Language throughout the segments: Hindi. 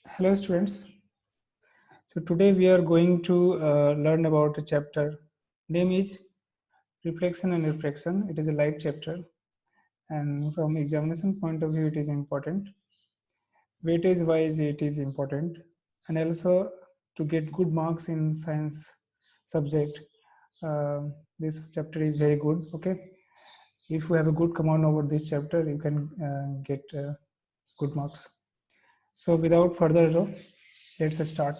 Hello students. So today we are going to learn about a chapter. Name is Reflection and Refraction. It is a light chapter, and from examination point of view it is important. Weightage wise it is important, and also to get good marks in science subject. This chapter is very good. Okay, if you have a good command over this chapter, you can get good marks. So without further ado, let's start.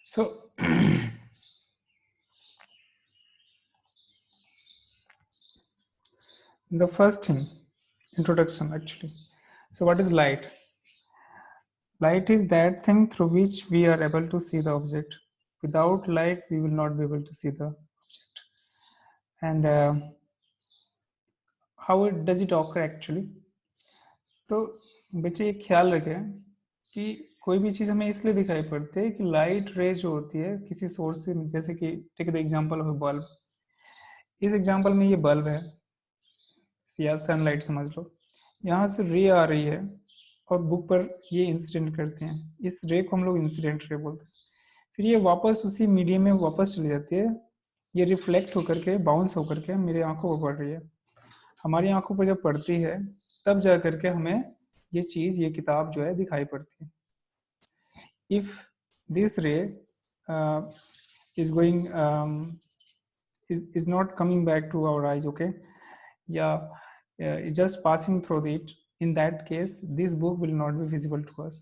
So the first thing, introduction actually. So what is light? Light is that thing through which we are able to see the object. Without light we will not be able to see the object. And how does it occur actually? तो बच्चे ये ख्याल रखें कि कोई भी चीज़ हमें इसलिए दिखाई पड़ती है कि लाइट रे जो होती है किसी सोर्स से, जैसे कि take the example of bulb. इस एग्जांपल में ये बल्ब है या सनलाइट समझ लो, यहाँ से रे आ रही है और बुक पर ये इंसिडेंट करते हैं. इस रे को हम लोग इंसिडेंट रे बोलते हैं. फिर ये वापस उसी मीडियम में वापस चली जाती है. ये रिफ्लेक्ट होकर के, बाउंस होकर के मेरे आंखों पर पड़ रही है. हमारी आंखों पर जब पड़ती है तब जा करके हमें ये चीज़, ये किताब जो है दिखाई पड़ती है. इफ दिस रे is going is not coming back to our eyes, okay, yeah, it's just passing through it. In that case this book will not be visible to us.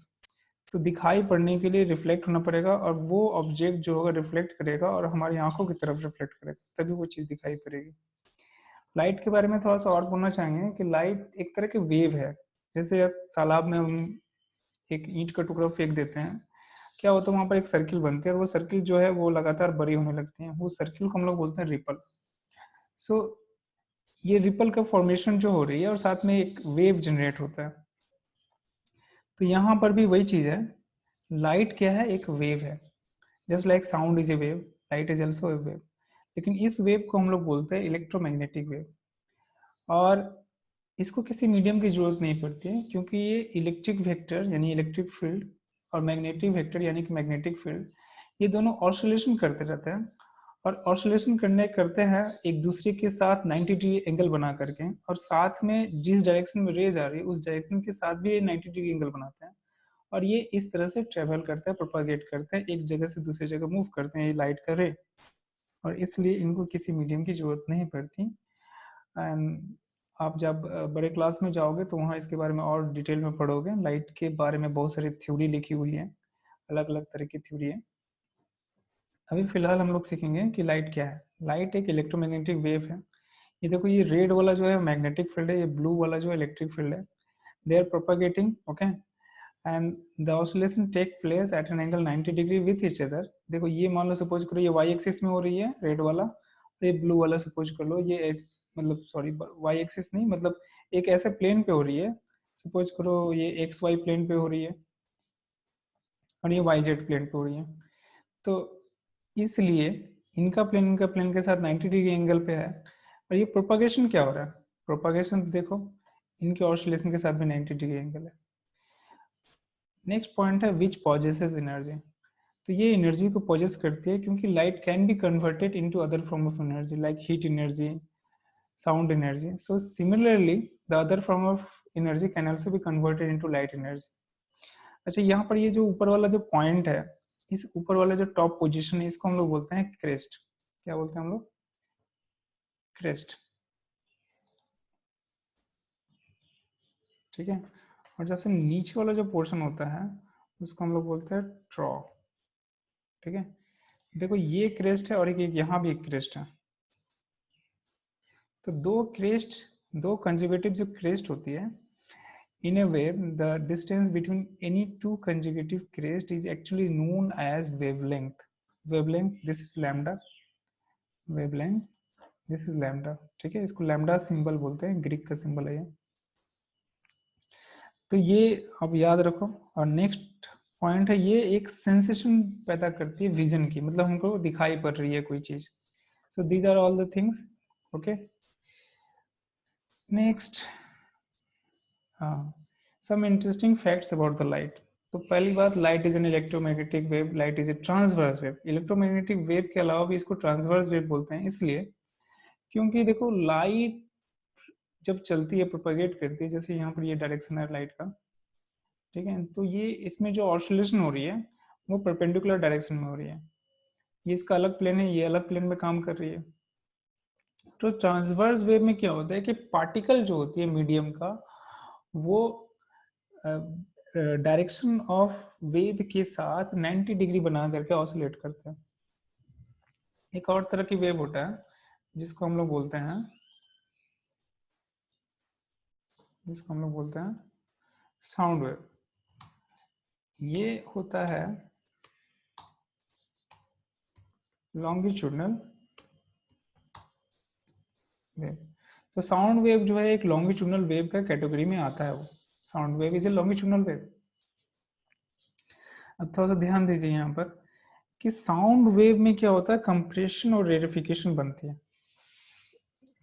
तो दिखाई पड़ने के लिए रिफ्लेक्ट होना पड़ेगा, और वो ऑब्जेक्ट जो होगा रिफ्लेक्ट करेगा और हमारी आंखों की तरफ रिफ्लेक्ट करेगा, तभी वो चीज़ दिखाई पड़ेगी. लाइट के बारे में थोड़ा सा और बोलना चाहेंगे कि लाइट एक तरह के वेव है. जैसे आप तालाब में हम एक ईंट का टुकड़ा फेंक देते हैं, क्या होता है वहाँ पर एक सर्किल बनती है, और वो सर्किल जो है वो लगातार बड़ी होने लगती है. वो सर्किल को हम लोग बोलते हैं रिपल. सो ये रिपल का फॉर्मेशन जो हो रही है और साथ में एक वेव जनरेट होता है. तो यहाँ पर भी वही चीज़ है. लाइट क्या है? एक वेव है. Just like sound is a wave, light is also a wave. लेकिन इस वेव को हम लोग बोलते हैं इलेक्ट्रोमैग्नेटिक वेव. और इसको किसी मीडियम की जरूरत नहीं पड़ती है, क्योंकि ये इलेक्ट्रिक वेक्टर यानी इलेक्ट्रिक फील्ड और मैग्नेटिक वेक्टर यानी कि मैग्नेटिक फील्ड, ये दोनों ऑसिलेशन करते रहते हैं. और ऑसिलेशन करते हैं एक दूसरे के साथ 90 डिग्री एंगल बना करके, और साथ में जिस डायरेक्शन में रेज आ रही है उस डायरेक्शन के साथ भी ये 90 डिग्री एंगल बनाते हैं. और ये इस तरह से ट्रेवल करते हैं, प्रोपागेट करते हैं, एक जगह से दूसरी जगह मूव करते हैं ये लाइट का रे. और इसलिए इनको किसी मीडियम की जरूरत नहीं पड़ती. एंड आप जब बड़े क्लास में जाओगे तो वहाँ इसके बारे में और डिटेल में पढ़ोगे. लाइट के बारे में बहुत सारी थ्योरी लिखी हुई है, अलग अलग तरह की थ्योरी है. अभी फिलहाल हम लोग सीखेंगे कि लाइट क्या है. लाइट एक इलेक्ट्रोमैग्नेटिक वेव है. ये देखो, ये रेड वाला जो है मैग्नेटिक फील्ड है, ये ब्लू वाला जो है इलेक्ट्रिक फील्ड है. They are propagating, okay, and the oscillation take place at an angle 90 degree with each other. देखो, ये मान लो सपोज करो ये वाई एक्सिस में हो रही है रेड वाला, और ये ब्लू वाला सपोज कर लो ये एक, मतलब सॉरी वाई एक्सिस नहीं, मतलब एक ऐसे प्लेन पे हो रही है. सपोज करो ये एक्स वाई प्लेन पे हो रही है और ये वाई जेड प्लेन पे हो रही है. तो इसलिए इनका प्लेन के साथ 90 डिग्री एंगल पे है. और ये प्रोपागेशन क्या हो रहा है? प्रोपागेशन देखो, इनके ऑसिलेशन के साथ भी 90 डिग्री एंगल है. नेक्स्ट पॉइंट है विच पॉजेसेस एनर्जी. तो ये एनर्जी को पॉजेस करती है, क्योंकि light can be converted into other form of energy like heat energy, sound energy. So similarly the other form of energy can also be converted into light energy. अच्छा, यहाँ पर ये जो ऊपर वाला जो पॉइंट है, इस ऊपर वाला जो टॉप पोजीशन है, इसको हम लोग बोलते हैं क्रेस्ट. क्या बोलते हैं हम लोग? क्रेस्ट. ठीक है. और जब से नीचे वाला जो पोर्शन होता है उसको हम लोग बोलते हैं ट्रॉ. ठीक है. देखो, ये क्रेस्ट है और एक यहाँ भी एक क्रेस्ट है. तो दो क्रेस्ट, दो कंजुगेटिव जो क्रेस्ट होती है, in a wave the distance between any two consecutive crest is actually known as wavelength. Wavelength, this is lambda. Wavelength, this is lambda. ठीक है. इसको लैम्डा सिंबल बोलते हैं, ग्रीक का सिंबल है ये. तो ये अब याद रखो. और नेक्स्ट पॉइंट है, ये एक सेंसेशन पैदा करती है विजन की, मतलब हमको दिखाई पड़ रही है कोई चीज. So these are all the things. Okay. Next, हाँ, some interesting facts about the light. तो पहली बात, light is an electromagnetic wave, light is a transverse wave. Electromagnetic wave के अलावा भी इसको ट्रांसवर्स वेव बोलते हैं, इसलिए क्योंकि देखो लाइट जब चलती है, प्रोपेगेट करती है, जैसे यहाँ पर ये डायरेक्शन है लाइट का, ठीक है, तो ये इसमें जो ऑसिलेशन हो रही है वो परपेंडिकुलर डायरेक्शन में हो रही है। ये इसका अलग प्लेन है, ये अलग प्लेन में काम कर रही है। तो ट्रांसवर्स वेव में क्या होता है कि पार्टिकल जो होती है मीडियम का, वो डायरेक्शन ऑफ वेव के साथ 90 डिग्री बना करके ऑसिलेट करते हैं। एक और तरह की वेव होता है जिसको हम लोग बोलते हैं, साउंड वेव। ये होता है लॉन्गिट्यूडनल वेव। तो साउंड वेव जो है एक लॉन्गिट्यूडनल वेव का कैटेगरी में आता है। वो sound wave is a longitudinal wave. अब थोड़ा सा ध्यान दीजिए यहाँ पर कि साउंड वेव में क्या होता है, कंप्रेशन और रेरिफिकेशन बनती है।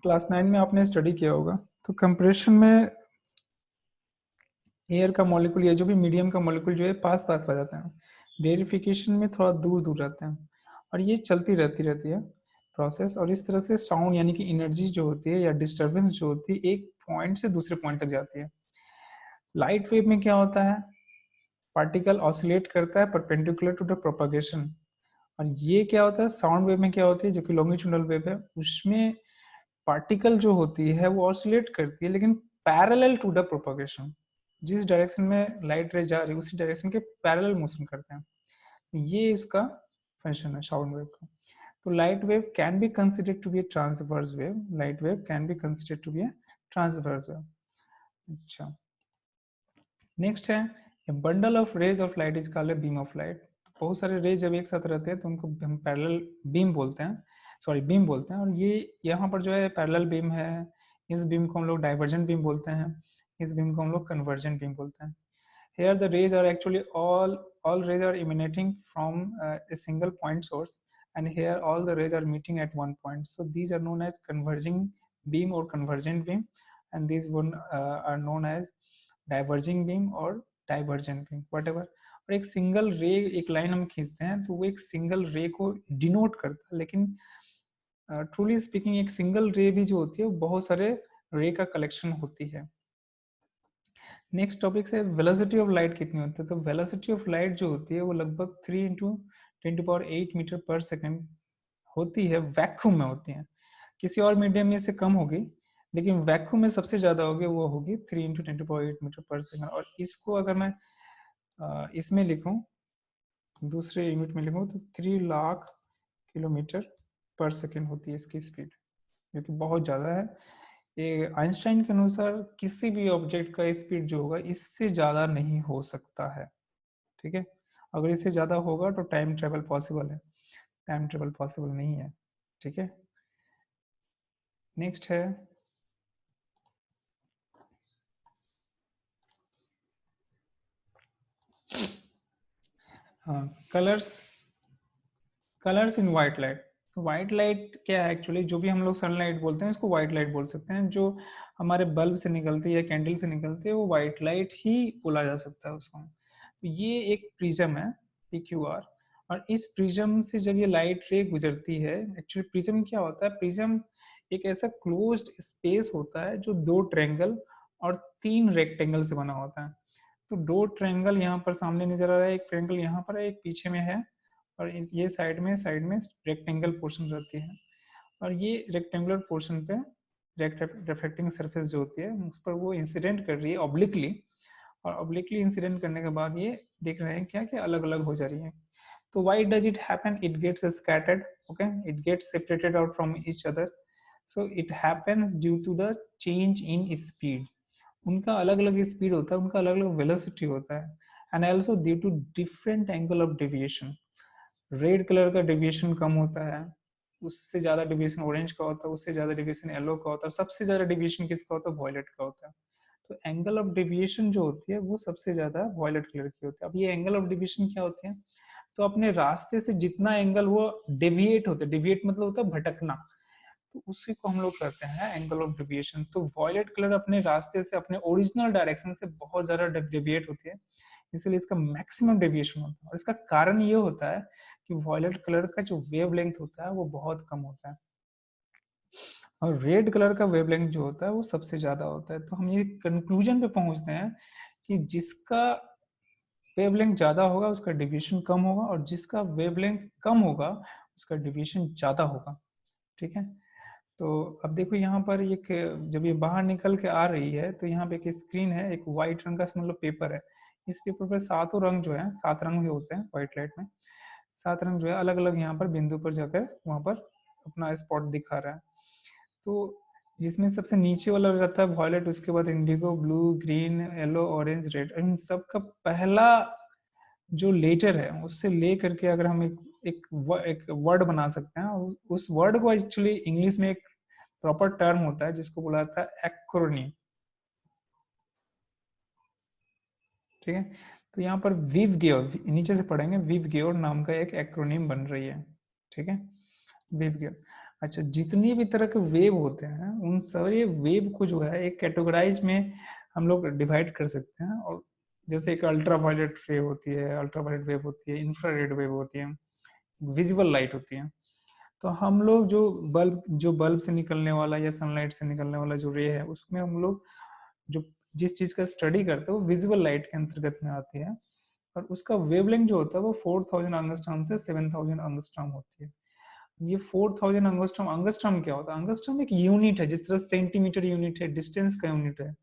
क्लास 9 में आपने स्टडी किया होगा। तो कंप्रेशन में एयर का मॉलिक्यूल या जो भी मीडियम का मॉलिक्यूल जो है पास पास आ जाता है, रेरिफिकेशन में थोड़ा दूर दूर रहते हैं, और ये चलती रहती है प्रोसेस। और इस तरह से साउंड यानी कि एनर्जी जो होती है या डिस्टर्बेंस जो होती है एक पॉइंट से दूसरे पॉइंट तक जाती है। लाइट वेव में क्या होता है, पार्टिकल ऑसिलेट करता है परपेंडिकुलर टू द प्रोपगेशन। और ये क्या होता है, साउंड वेव में क्या होती है, जो कि लॉन्गिट्यूडनल वेव है, उसमें पार्टिकल जो होती है वो ऑसिलेट करती है लेकिन पैरेलल टू द प्रोपगेशन। जिस डायरेक्शन में लाइट रे जा रही है उसी डायरेक्शन के पैरेलल मोशन करते हैं। ये इसका फंक्शन है साउंड वेव का। तो light wave can be considered to be a transverse wave, light wave can be considered to be a transverse wave. अच्छा, नेक्स्ट है bundle of rays of light is called beam of light. बहुत सारे रेज जब एक साथ रहते हैं तो उनको हम पैरेलल बीम बोलते हैं, सॉरी बीम बोलते हैं। और ये यहाँ पर जो है पैरेलल बीम है, इस बीम को हम लोग डाइवर्जेंट बीम बोलते हैं, इस बीम को हम लोग कन्वर्जेंट बीम बोलते हैं। Here the rays are actually all rays are emanating from a single point source, and here all the rays are meeting at one point. So these are known as converging beam or convergent beam, and these one are known as diverging beam or divergent beam, whatever. और एक सिंगल रे, एक लाइन हम खींचते हैं तो वो एक सिंगल रे को डिनोट करता है, लेकिन ट्रूली स्पीकिंग एक सिंगल रे भी जो होती है वो बहुत सारे रे का कलेक्शन होती है। नेक्स्ट टॉपिक से वेलोसिटी ऑफ लाइट कितनी होती है। तो वेलोसिटी ऑफ लाइट जो होती है वो लगभग 3 इंटू 10⁸ मीटर पर सेकेंड होती है, वैक्यूम में होती है। किसी और मीडियम में से कम होगी, लेकिन वैक्यूम में सबसे ज्यादा होगी, वो होगी 3 इंटू 10⁸ मीटर पर सेकेंड। और इसको अगर मैं इसमें लिखूं, दूसरे यूनिट में लिखूं, तो 3 लाख किलोमीटर पर सेकेंड होती है इसकी स्पीड, जो कि बहुत ज्यादा है। ये आइंस्टाइन के अनुसार किसी भी ऑब्जेक्ट का स्पीड जो होगा इससे ज्यादा नहीं हो सकता है, ठीक है। अगर इससे ज्यादा होगा तो टाइम ट्रेवल पॉसिबल है, टाइम ट्रेवल पॉसिबल नहीं है, ठीक है। नेक्स्ट है हाँ, कलर्स, कलर्स इन व्हाइट लाइट। तो व्हाइट लाइट क्या है एक्चुअली, जो भी हम लोग सनलाइट बोलते हैं इसको व्हाइट लाइट बोल सकते हैं। जो हमारे बल्ब से निकलती है या कैंडल से निकलती है वो व्हाइट लाइट ही बोला जा सकता है उसको। तो ये एक प्रिज्म है, PQR। और इस प्रिज्म से जब ये लाइट रे गुजरती है, एक्चुअली प्रिज्म क्या होता है, प्रिज्म एक ऐसा क्लोज्ड स्पेस होता है जो 2 ट्रायंगल और 3 रेक्टेंगल से बना होता है। तो 2 ट्रायंगल यहाँ पर सामने नजर आ रहा है, एक ट्रायंगल यहाँ पर है, एक पीछे में है, और इस ये साइड में रेक्टेंगल पोर्शन रहती है। और ये रेक्टेंगुलर पोर्शन पे रिफ्लेक्टिंग सरफेस जो होती है उस पर वो इंसिडेंट कर रही है ऑब्लिकली, और ऑब्लिकली इंसिडेंट करने के बाद ये देख रहे हैं क्या कि अलग अलग हो जा रही है। तो why does it happen, it gets scattered, okay, it gets separated out from each other, so it happens due to the change in speed। उनका अलग अलग स्पीड होता है, उनका अलग अलग वेलोसिटी होता है, and also due to different angle of deviation. Red colour का डेविएशन कम होता है, उससे ज्यादा डेविएशन ऑरेंज का होता है, उससे ज्यादा डेविएशन येलो का होता है, सबसे ज्यादा डेविएशन किसका होता है, वॉयलेट का होता है। तो एंगल ऑफ डेविएशन जो होती है वो सबसे ज्यादा वॉयलेट कलर की होती है। अब ये एंगल ऑफ डेविएशन क्या होते हैं, तो अपने रास्ते से जितना एंगल वो डेविएट होते हैं, डेविएट मतलब होता है भटकना, तो उसी को हम लोग कहते हैं एंगल ऑफ डेविएशन। तो वॉयलेट कलर अपने रास्ते से, अपने ओरिजिनल डायरेक्शन से बहुत ज्यादा डेविएट होती है, इसलिए इसका मैक्सिमम डेविएशन होता है। और इसका कारण ये होता है कि वॉयलेट कलर का जो वेव लेंथ होता है वो बहुत कम होता है, और रेड कलर का वेवलेंथ जो होता है वो सबसे ज्यादा होता है। तो हम ये कंक्लूजन पे पहुंचते हैं कि जिसका वेवलेंथ ज्यादा होगा उसका डिविएशन कम होगा, और जिसका वेवलेंथ कम होगा उसका डिविएशन ज्यादा होगा। ठीक है, तो अब देखो यहाँ पर एक, जब ये बाहर निकल के आ रही है तो यहाँ पे एक स्क्रीन है, एक व्हाइट रंग का मतलब पेपर है। इस पेपर पर सातों रंग जो है, 7 रंग ही होते हैं व्हाइट लाइट में, 7 रंग जो है अलग अलग यहाँ पर बिंदु पर जाकर वहां पर अपना स्पॉट दिखा रहा है। तो जिसमें सबसे नीचे वाला रहता है वॉयलेट, उसके बाद indigo, blue, green, yellow, orange, red, इन सबका पहला जो लेटर है उससे ले करके अगर हम एक वर्ड बना सकते हैं, उस वर्ड को एक्चुअली इंग्लिश में एक प्रॉपर टर्म होता है जिसको बोला जाता है एक्रोनिम। ठीक है, तो यहाँ पर विव गेयर, नीचे से पढ़ेंगे, विव गेयर नाम का एक एक्रोनिम बन रही है। ठीक है, वेव गेयर। अच्छा, जितनी भी तरह के वेव होते हैं उन सारे वेव को जो है एक कैटेगराइज में हम लोग डिवाइड कर सकते हैं। और जैसे एक अल्ट्रा वायलेट रे होती है, अल्ट्रा वायलेट वेव होती है, इंफ्रारेड वेव होती है, विजिबल लाइट होती है। तो हम लोग जो बल्ब से निकलने वाला या सनलाइट से निकलने वाला जो रे है उसमें हम लोग जो जिस चीज का स्टडी करते हैं वो विजिबल लाइट के अंतर्गत में आती है, और उसका वेवलेंथ जो होता है वो 4000 एंगस्ट्रॉम से 7000 एंगस्ट्रॉम होती है। ये 4000 एंगस्ट्रॉम, एंगस्ट्रॉम क्या होता है? एंगस्ट्रॉम एक यूनिट है, जिस तरह सेंटीमीटर यूनिट है, डिस्टेंस का यूनिट है।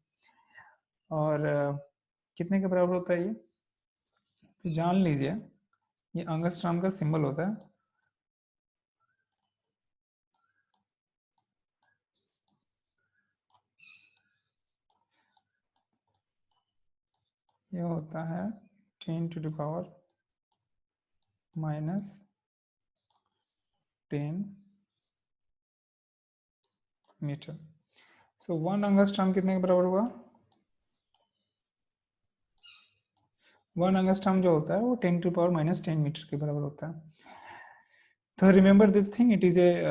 और कितने के बराबर होता है ये, तो जान लीजिए, ये एंगस्ट्रॉम का सिंबल होता है। ये होता है 10⁻⁻10 मीटर। सो 1 एंगस्ट्रॉम कितने के बराबर हुआ? 1 एंगस्ट्रॉम जो होता है वो 10⁻⁻10 मीटर के बराबर होता है। तो remember this thing, it is a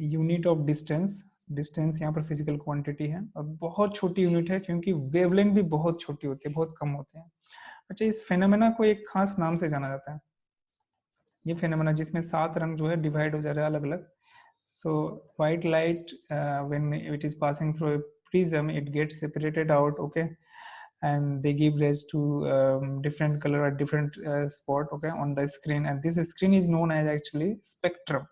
unit of distance. Distance यहाँ पर फिजिकल क्वांटिटी है, और बहुत छोटी यूनिट है क्योंकि वेवलेंथ भी बहुत छोटी होती है, बहुत कम होते हैं। अच्छा, इस फेनोमेना को एक खास नाम से जाना जाता है, ये फेनोमेना जिसमें 7 रंग जो है डिवाइड हो जा रहा है अलग अलग। So white light when it is passing through a prism, it gets separated out, okay, and they give rise to different color at different spot, okay, on the screen, and this screen is known as actually spectrum।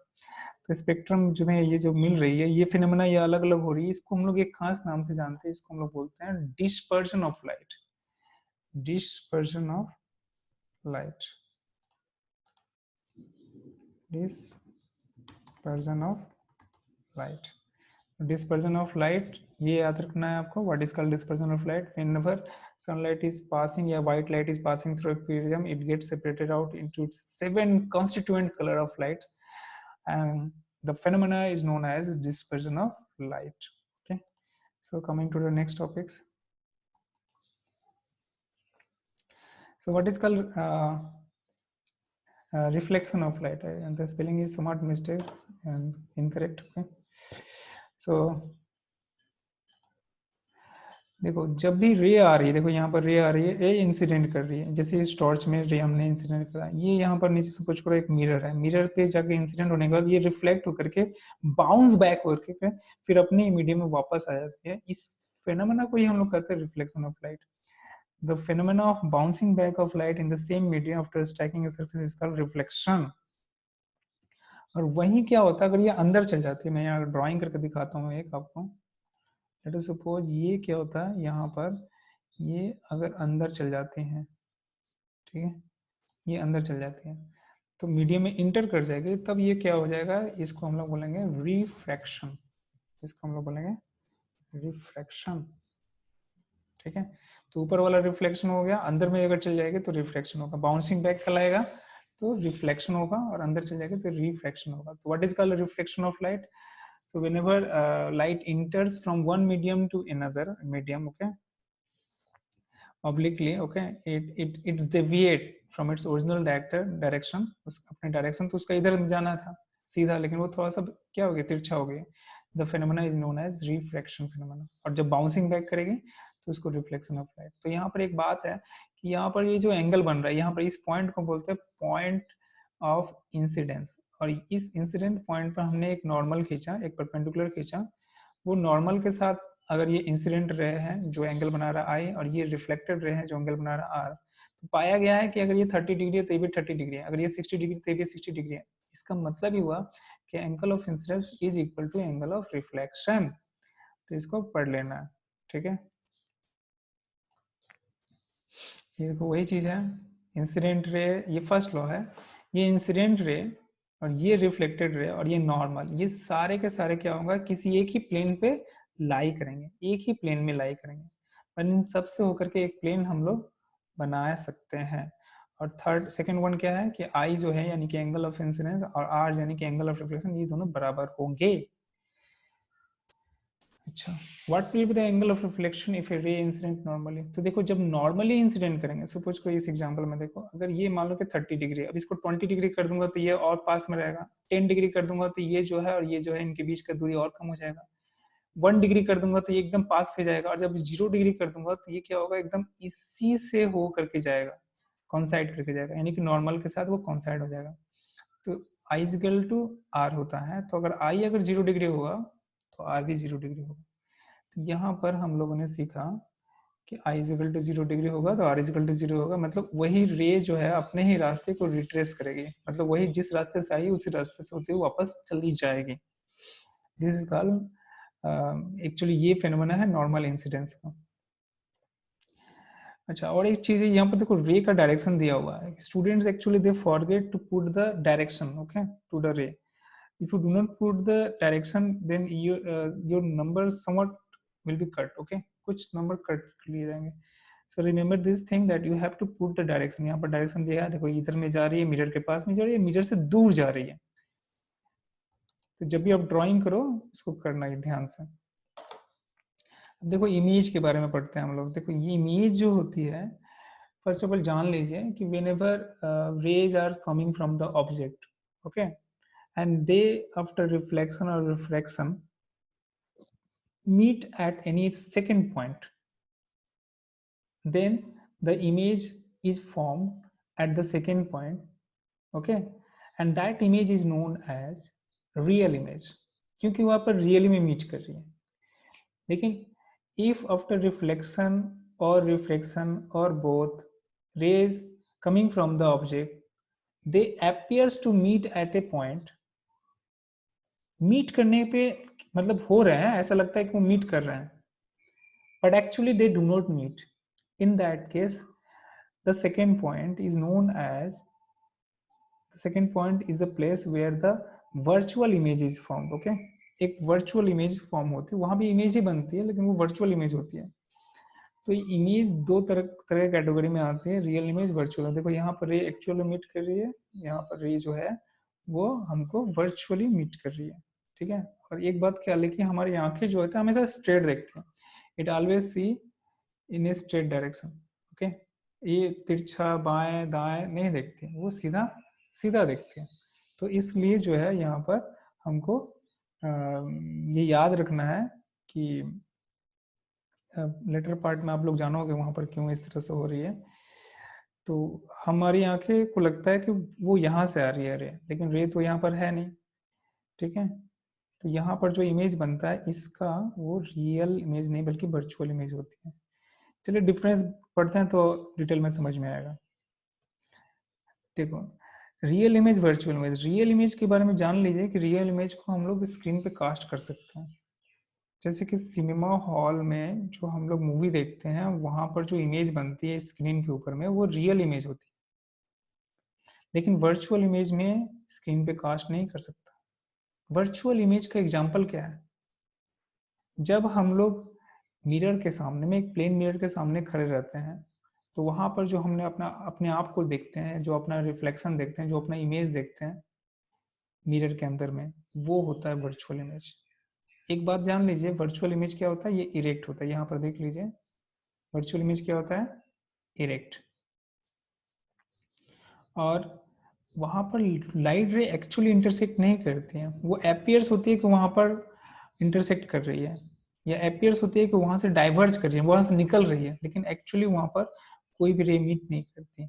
तो स्पेक्ट्रम जो है ये जो मिल रही है, ये फिनोमेना ये अलग अलग हो रही है, इसको हम लोग एक खास नाम से जानते हैं, इसको हम लोग बोलते हैं dispersion of light. Dispersion of light, dispersion of light. Dispersion of light ये याद रखना है आपको, what is called dispersion of light. Whenever sunlight is passing या white light is passing through a prism, it gets separated out into 7 constituent color of light, and the phenomena is known as dispersion of light। Okay, so coming to the next topics, so what is called reflection of light, and the spelling is somewhat mistakes and incorrect। Okay, so देखो जब भी रे आ रही है, देखो यहाँ पर रे आ रही है, ए इंसिडेंट कर रही है, जैसे इस टॉर्च में रे हमने इंसिडेंट करा, ये यहाँ पर नीचे सपोज करो एक मिरर है, मिरर पे जाके इंसिडेंट होने के बाद ये रिफ्लेक्ट होकर के बाउंस बैक होकर के फिर अपने मीडियम में वापस आ जाती है। इस फेनोमेना को ही हम लोग कहते हैं reflection of light. The phenomena of bouncing back of light in the same medium after striking a surface is called reflection. और वही क्या होता है अगर ये अंदर चल जाती है, मैं यहाँ ड्राइंग करके दिखाता हूँ एक आपको। लेट अस सपोज ये क्या होता है यहाँ पर, ये अगर अंदर चल जाते हैं, ठीक है, ये अंदर चल जाते हैं तो मीडियम में इंटर कर जाएगी, तब ये क्या हो जाएगा, इसको हम लोग बोलेंगे रिफ्रैक्शन। इसको हम लोग बोलेंगे रिफ्रैक्शन। ठीक है, तो ऊपर वाला रिफ्लेक्शन हो गया, अंदर में अगर चल जाएगी तो रिफ्रैक्शन होगा। बाउंसिंग बैक कहलाएगा तो रिफ्लेक्शन होगा, और अंदर चल जाएगा तो रिफ्रैक्शन होगा। तो what is called reflection of light? So whenever light enters from one medium to another medium, okay, obliquely, okay, it's deviate from its original direction। उस अपने डायरेक्शन तो उसका इधर जाना था, सीधा, लेकिन वो थोड़ा सा क्या हो गया, तिरछा हो गया। The phenomena is known as reflection phenomena. और जब बाउंसिंग बैक करेगी तो उसको रिफ्लेक्शन ऑफ लाइट। तो यहाँ पर एक बात है कि यहाँ पर ये जो एंगल बन रहा है, यहाँ पर इस पॉइंट को बोलते हैं पॉइंट ऑफ इंसिडेंस। और इस इंसिडेंट पॉइंट पर हमने एक नॉर्मल खींचा, एक परपेंडिकुलर खींचा। वो नॉर्मल के साथ अगर ये इंसिडेंट रे है जो एंगल बना रहा आई, और ये रिफ्लेक्टेड रे है जो एंगल बना रहा आर, तो पाया गया है कि अगर ये 30 डिग्री है तो ये भी 30 डिग्री है, अगर ये 60 डिग्री तो ये भी 60 डिग्री है। इसका मतलब ही हुआ कि angle of incidence is equal to angle of reflection. तो इसको पढ़ लेना है, ठीक है। ये देखो वही चीज है, इंसिडेंट रे, ये फर्स्ट लॉ है, ये इंसिडेंट रे और ये रिफ्लेक्टेड रे और ये नॉर्मल, ये सारे के सारे क्या होगा, किसी एक ही प्लेन पे लाई करेंगे, एक ही प्लेन में लाई करेंगे, और इन सब से होकर के एक प्लेन हम लोग बना सकते हैं। और थर्ड सेकंड वन क्या है कि आई जो है यानी कि एंगल ऑफ इंसिडेंस और आर यानी कि एंगल ऑफ रिफ्लेक्शन, ये दोनों बराबर होंगे। अच्छा, what will be the angle of reflection if A ray incident normally. तो देखो जब नॉर्मली इंसिडेंट करेंगे, सपोज को इस एग्जांपल में देखो, अगर ये मान लो कि 30 डिग्री है, अब इसको 20 डिग्री कर दूंगा तो ये और पास में रहेगा, 10 डिग्री कर दूंगा तो ये जो है और ये जो है इनके बीच का दूरी और कम हो जाएगा, 1 डिग्री कर दूंगा तो ये एकदम पास से जाएगा, और जब 0 डिग्री कर दूंगा तो ये क्या होगा, एकदम इसी से हो करके जाएगा, कॉन्साइड करके जाएगा, यानी कि नॉर्मल के साथ वो कॉन्साइड हो जाएगा। तो आई इक्वल टू आर होता है, तो अगर आई अगर 0 डिग्री होगा तो आर भी 0 डिग्री होगा। तो यहाँ पर हम लोगों ने सीखा कि आई इक्वल टू 0 डिग्री होगा तो आर इक्वल टू 0 होगा, मतलब वही रे जो है अपने ही रास्ते को रिट्रेस करेगी, मतलब वही जिस रास्ते से आई उसी रास्ते से होते हुए वापस चली जाएगी। दिस इज कॉल्ड एक्चुअली ये फेनोमेना है नॉर्मल इंसिडेंस का। अच्छा, और एक चीज है यहाँ पर देखो रे का डायरेक्शन दिया हुआ है, students actually they forget to put the direction okay to the ray. If you do not put the direction, then your numbers somewhat will be cut. Okay, कुछ नंबर कट लिए जाएंगे। So remember this thing that you have to put the direction। यहाँ पर डायरेक्शन दिया है, देखो इधर में जा रही है, मिरर के पास में जा रही है, मिरर से दूर जा रही है। तो जब भी आप ड्राइंग करो इसको करना है ध्यान से। अब देखो इमेज के बारे में पढ़ते हैं हम लोग। देखो ये इमेज जो होती है, फर्स्ट ऑफ ऑल जान लीजिए कि whenever rays are coming from the object, okay, and they after reflection or refraction meet at any second point, then the image is formed at the second point, okay, and that image is known as real image, क्योंकि वहां पर रियल में मीट कर रही है। लेकिन if after reflection or refraction or both rays coming from the object they appears to meet at a point, meet करने पे मतलब हो रहे हैं, ऐसा लगता है कि वो मीट कर रहे हैं, but actually they do not meet. In that case, the second point is known as, the second point is the place where the virtual image is formed. Okay, एक वर्चुअल इमेज फॉर्म होती है, वहां भी इमेज ही बनती है लेकिन वो वर्चुअल इमेज होती है। तो इमेज दो तरह कैटेगरी में आती है, रियल इमेज, वर्चुअल। देखो यहाँ पर रे एक्चुअली मीट कर रही है, यहाँ पर रे जो है वो हमको वर्चुअली मीट कर रही है, ठीक है। और एक बात ख्याल है कि हमारी आंखें जो होती है हमेशा स्ट्रेट देखती हैं, it always see in a straight direction, okay. ये तिरछा बाएं दाएं नहीं देखती, वो सीधा सीधा देखती है। तो इसलिए जो है यहाँ पर हमको ये याद रखना है कि लेटर पार्ट में आप लोग जानोगे वहां पर क्यों इस तरह से हो रही है। तो हमारी आंखें को लगता है कि वो यहाँ से आ रही है रे, लेकिन रे तो यहाँ पर है नहीं, ठीक है। तो यहाँ पर जो इमेज बनता है इसका वो रियल इमेज नहीं बल्कि वर्चुअल इमेज होती है। चलिए डिफरेंस पढ़ते हैं तो डिटेल में समझ में आएगा। देखो real image virtual image, real image के बारे में जान लीजिए कि रियल इमेज को हम लोग स्क्रीन पे कास्ट कर सकते हैं। जैसे कि सिनेमा हॉल में जो हम लोग मूवी देखते हैं वहां पर जो इमेज बनती है स्क्रीन के ऊपर में वो रियल इमेज होती है, लेकिन वर्चुअल इमेज में स्क्रीन पे कास्ट नहीं कर सकता। वर्चुअल इमेज का एग्जांपल क्या है, जब हम लोग मिरर के सामने में, एक प्लेन मिरर के सामने खड़े रहते हैं, तो वहां पर जो हमने अपने आप को देखते हैं, जो अपना रिफ्लेक्शन देखते हैं, जो अपना इमेज देखते हैं मिरर के अंदर में, वो होता है वर्चुअल इमेज। एक बात जान लीजिए, वर्चुअल इमेज क्या होता है, ये इरेक्ट होता है। यहाँ पर देख लीजिए वर्चुअल इमेज क्या होता है, इरेक्ट। और वहां पर लाइट रे एक्चुअली इंटरसेक्ट नहीं करती है, वो अपीयर्स होती है कि वहां पर इंटरसेक्ट कर रही है, या अपीयर्स होती है कि वहां से डाइवर्ज कर रही है, वहां से निकल रही है, लेकिन एक्चुअली वहां पर कोई भी रे मीट नहीं करती।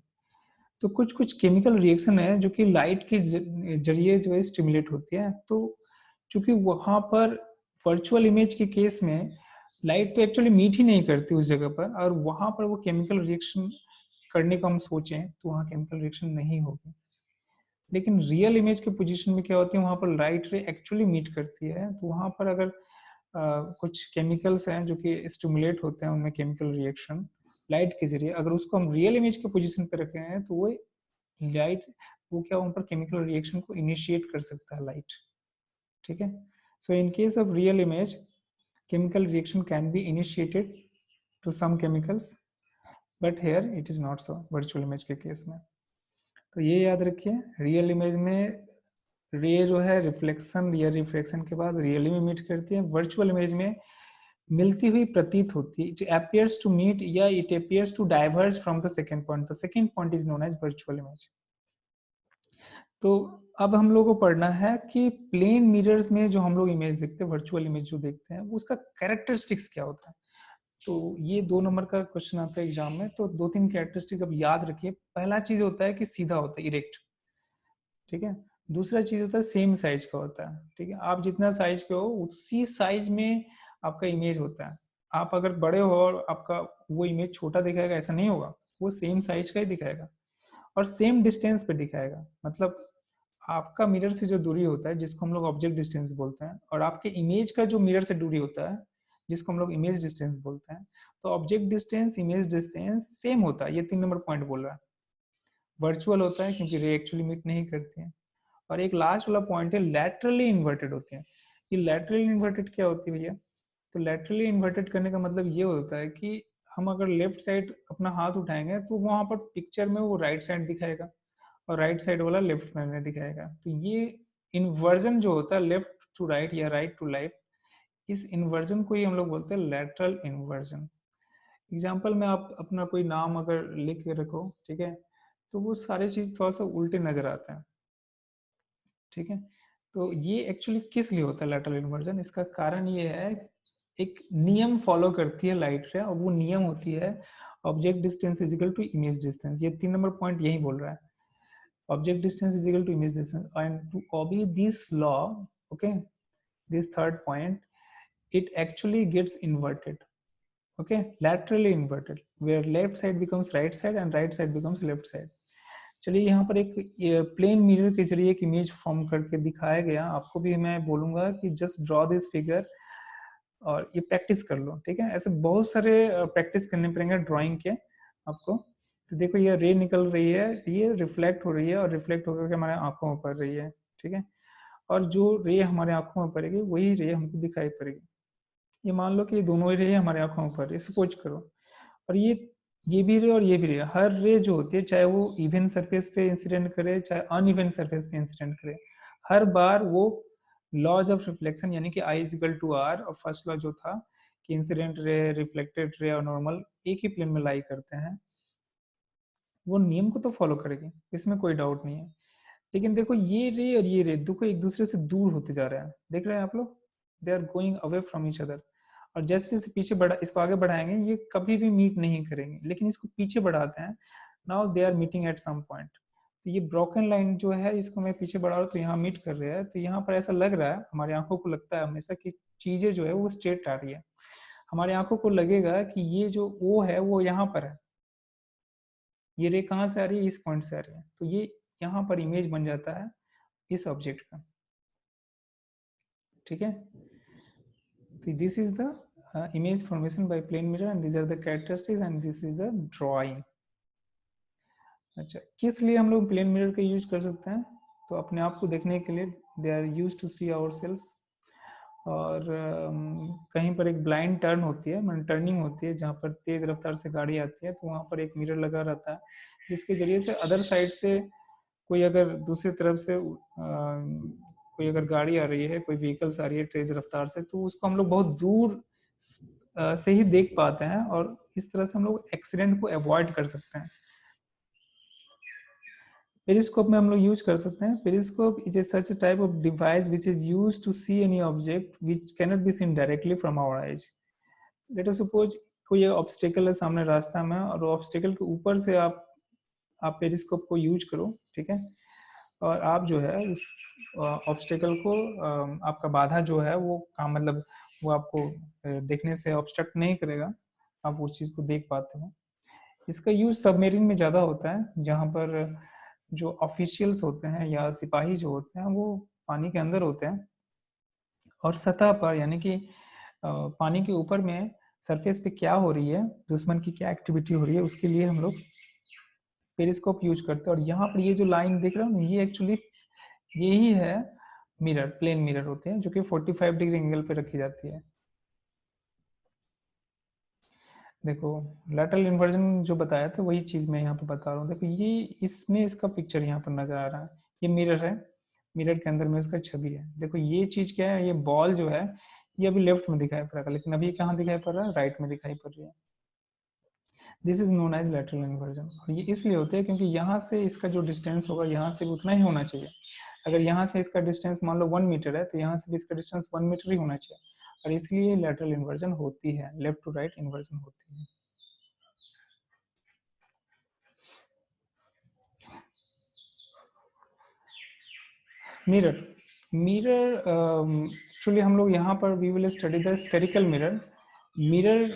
तो कुछ कुछ केमिकल रिएक्शन है जो कि लाइट के जरिए जो है स्टिमुलेट होती है। तो चूंकि वहां पर वर्चुअल इमेज के केस में लाइट तो एक्चुअली मीट ही नहीं करती उस जगह पर, और वहां पर वो केमिकल रिएक्शन करने का हम सोचें तो वहाँ केमिकल रिएक्शन नहीं होगी। लेकिन रियल इमेज के पोजीशन में क्या होती है, वहां पर लाइट रे एक्चुअली मीट करती है, तो वहां पर अगर कुछ केमिकल्स हैं जो कि स्टिमुलेट होते हैं, उनमें केमिकल रिएक्शन लाइट के जरिए, अगर उसको हम रियल इमेज के पोजीशन पर रखे हैं तो वो लाइट, वो क्या वहां पर केमिकल रिएक्शन को इनिशिएट कर सकता है लाइट। ठीक है, so in case of real image chemical reaction can be initiated to some chemicals, but here it is not so virtual image के केस में। तो ये याद रखिए, रियल इमेज में रे जो है रिफ्लेक्शन या रिफ्रैक्शन के बाद रियली में मीट करती है, वर्चुअल इमेज में मिलती हुई प्रतीत होती है, इट appears to meet या it appears to diverge from the second point, the second point is known as virtual image। तो अब हम लोग को पढ़ना है कि प्लेन मिरर्स में जो हम लोग इमेज देखते हैं, वर्चुअल इमेज जो देखते हैं, उसका कैरेक्टरिस्टिक्स क्या होता है। तो ये 2 नंबर का क्वेश्चन आता है एग्जाम में, तो 2-3 कैरेक्टरिस्टिक अब याद रखिए। पहला चीज होता है कि सीधा होता है, इरेक्ट। ठीक है, दूसरा चीज होता है सेम साइज का होता है। ठीक है, आप जितना साइज के हो उसी साइज में आपका इमेज होता है। आप अगर बड़े हो और आपका वो इमेज छोटा दिखाएगा ऐसा नहीं होगा, वो सेम साइज का ही दिखाएगा और सेम डिस्टेंस पे दिखाएगा। मतलब आपका मिरर से जो दूरी होता है जिसको हम लोग ऑब्जेक्ट डिस्टेंस बोलते हैं, और आपके इमेज का जो मिरर से दूरी होता है जिसको हम लोग इमेज डिस्टेंस बोलते हैं, तो object distance image distance same होता है। ये 3 नंबर पॉइंट बोल रहा है। वर्चुअल होता है क्योंकि रे एक्चुअली मीट नहीं करती है। और एक लास्ट वाला पॉइंट है लैटरली इन्वर्टेड होते हैं। ये लैटरली इन्वर्टेड क्या होती है भैया, तो लैटरली इन्वर्टेड करने का मतलब ये होता है कि हम अगर लेफ्ट साइड अपना हाथ उठाएंगे तो वहां पर पिक्चर में वो राइट साइड दिखाएगा और राइट साइड वाला लेफ्ट में दिखाएगा। तो ये इन्वर्जन जो होता है लेफ्ट टू राइट या राइट टू लेफ्ट, इस इन्वर्जन को ही हम लोग बोलते हैं लैटरल इन्वर्जन। एग्जाम्पल में आप अपना कोई नाम अगर लिख के रखो, ठीक है, तो वो सारे चीज थोड़ा सा उल्टे नजर आते हैं। ठीक है, तो ये एक्चुअली किस लिए होता है लैटरल इन्वर्जन, इसका कारण ये है, एक नियम फॉलो करती है लाइट रे, और वो नियम होती है object distance is equal to image distance. ये 3 नंबर पॉइंट यही बोल रहा है, object distance is equal to image distance, and to obey this law, okay, this third point, it actually gets inverted, okay, laterally inverted, where left side becomes right side and right side becomes left side। चलिए यहाँ पर एक प्लेन मिरर के जरिए एक इमेज फॉर्म करके दिखाया गया। आपको भी मैं बोलूंगा कि जस्ट ड्रॉ दिस फिगर और ये प्रैक्टिस कर लो। ठीक है, ऐसे बहुत सारे प्रैक्टिस करने पड़ेंगे ड्राइंग के आपको। तो देखो ये रे निकल रही है, ये रिफ्लेक्ट हो रही है और रिफ्लेक्ट होकर के हमारे आंखों में पड़ रही है। ठीक है, और जो रे हमारे आंखों में पड़ेगी वही रे हमको दिखाई पड़ेगी। ये मान लो कि ये दोनों रे हमारे आंखों में पड़ रही है, सपोज करो। और ये भी रे और ये भी रे, हर रे जो होती है चाहे वो इवन सरफेस पे इंसिडेंट करे चाहे अनइवन सरफेस पे इंसिडेंट करे, हर बार वो लॉज ऑफ रिफ्लेक्शन यानी कि I is equal to are, और फर्स्ट लॉ जो था कि इंसिडेंट रे रिफ्लेक्टेड रे और नॉर्मल एक ही प्लेन में लाई करते हैं, वो नियम को तो फॉलो करेगी, इसमें कोई डाउट नहीं है। लेकिन देखो ये रे और ये रे देखो एक दूसरे से दूर होते जा रहे हैं, देख रहे हैं आप लोग, they are going away from each other. और जैसे जैसे पीछे बढ़ा, इसको आगे बढ़ाएंगे ये कभी भी मीट नहीं करेंगे, लेकिन इसको पीछे बढ़ाते हैं, now they are meeting at some point. तो ये ब्रोकन लाइन जो है इसको मैं पीछे बढ़ा रहा हूँ तो यहाँ मीट कर रहे हैं, तो यहाँ पर ऐसा लग रहा है, हमारी आंखों को लगता है हमेशा कि चीजें जो है वो स्ट्रेट आ रही है। हमारी आंखों को लगेगा कि ये जो ओ है वो यहाँ पर है, ये रे कहाँ से आ रही है, इस पॉइंट से आ रही है, तो ये यहाँ पर इमेज बन जाता है इस ऑब्जेक्ट का। ठीक है, तो this is the image formation by plane mirror and these are the characteristics and this is the drawing. अच्छा, किस लिए हम लोग प्लेन मिरर का यूज कर सकते हैं, तो अपने आप को देखने के लिए, they are use to see ourselves. और कहीं पर एक ब्लाइंड टर्न होती है, मतलब टर्निंग होती है जहाँ पर तेज रफ्तार से गाड़ी आती है, तो वहाँ पर एक मिरर लगा रहता है जिसके जरिए से अदर साइड से कोई अगर दूसरी तरफ से कोई अगर गाड़ी आ रही है, कोई व्हीकल्स आ रही है तेज रफ्तार से, तो उसको हम लोग बहुत दूर से ही देख पाते हैं, और इस तरह से हम लोग एक्सीडेंट को अवॉइड कर सकते हैं। पेरिस्कोप में हम लोग यूज कर सकते हैं। Periscope is a such type of device which is use to see any object which cannot be seen directly from our eyes. Let us suppose कोई ऑब्स्टेकल है सामने रास्ता में, और ऑब्स्टेकल के ऊपर से आप पेरिस्कोप को यूज करो, ठीक है, और आप जो है उस ऑब्स्टेकल को आपका बाधा जो है वो काम मतलब वो आपको देखने से ऑब्स्ट्रक्ट नहीं करेगा, आप उस चीज़ को देख पाते हो। इसका यूज सबमरीन में ज़्यादा होता है, जहाँ पर जो ऑफिशियल्स होते हैं या सिपाही जो होते हैं वो पानी के अंदर होते हैं, और सतह पर यानी कि पानी के ऊपर में सरफेस पे क्या हो रही है, दुश्मन की क्या एक्टिविटी हो रही है, उसके लिए हम लोग पेरिस्कोप यूज करते हैं। और यहाँ पर ये जो लाइन देख रहे हो ना, ये एक्चुअली यही है मिरर, प्लेन मिरर होते हैं जो कि 45 डिग्री एंगल पे रखी जाती है। देखो लैटरल इन्वर्जन जो बताया था वही चीज मैं यहाँ पे बता रहा हूँ। देखो ये इसमें इसका पिक्चर यहाँ पर नजर आ रहा है, ये मिरर है, मिरर के अंदर में उसका छवि है। देखो ये चीज क्या है, ये बॉल जो है ये अभी लेफ्ट में दिखाई पड़ रहा है, लेकिन अभी कहाँ दिखाई पड़ रहा है, राइट में दिखाई पड़ रही है। This is known as lateral inversion. और ये इसलिए होते हैं क्योंकि यहाँ से इसका जो डिस्टेंस होगा यहाँ से उतना ही होना चाहिए। अगर यहाँ से इसका डिस्टेंस मान लो 1 मीटर है, तो यहाँ से भी इसका डिस्टेंस 1 मीटर ही होना चाहिए, और इसलिए लैटरल इन्वर्जन होती है, लेफ्ट टू राइट इन्वर्जन होती है। मिरर, मिरर एक्चुअली हम लोग यहाँ पर we will study the spherical mirror. Mirror